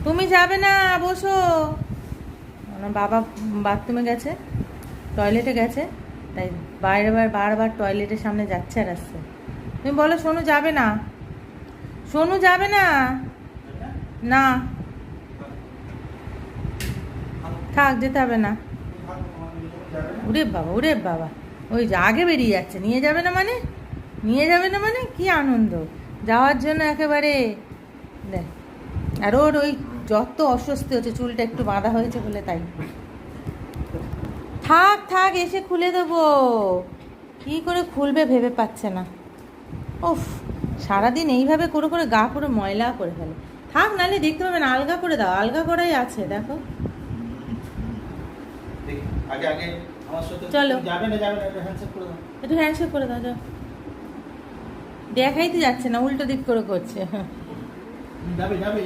তুমি যাবে না, বসো। আমার বাবা বাথরুমে গেছে, টয়লেটে গেছে, তাই বাইরে বারবার টয়লেটের সামনে যাচ্ছে আর আসছে। তুমি বলো সোনু যাবে না, সোনু যাবে না। না, থাক, যেতে হবে না। উরে বাবা, উরে বাবা, ওই যে আগে বেরিয়ে যাচ্ছে। নিয়ে যাবে না মানে, নিয়ে যাবে না মানে কি আনন্দ যাওয়ার জন্য একেবারে। দেখ, আর ওর ওই যত অস্বস্তি হচ্ছে, চুলটা একটু বাঁধা হয়েছে বলে তাই। থাক থাক, এসে খুলে দেবো। কি করে খুলবে ভেবে পাচ্ছে না। উফ, সারাদিন এইভাবে করে করে গা পুরো ময়লা করে ফেলে। থাক, নাহলে দেখতে পাবে না। আলগা করে দাও, আলগা করাই আছে, দেখো। আগে আগে আমার সাথে চলো। যাবে না একটু হ্যান্ডশেক করে দাও। একটু হ্যান্ডশেক করে দাও, যাও। দেখাইতে যাচ্ছে না, উল্টো দিক করে করছে। যাবে যাবে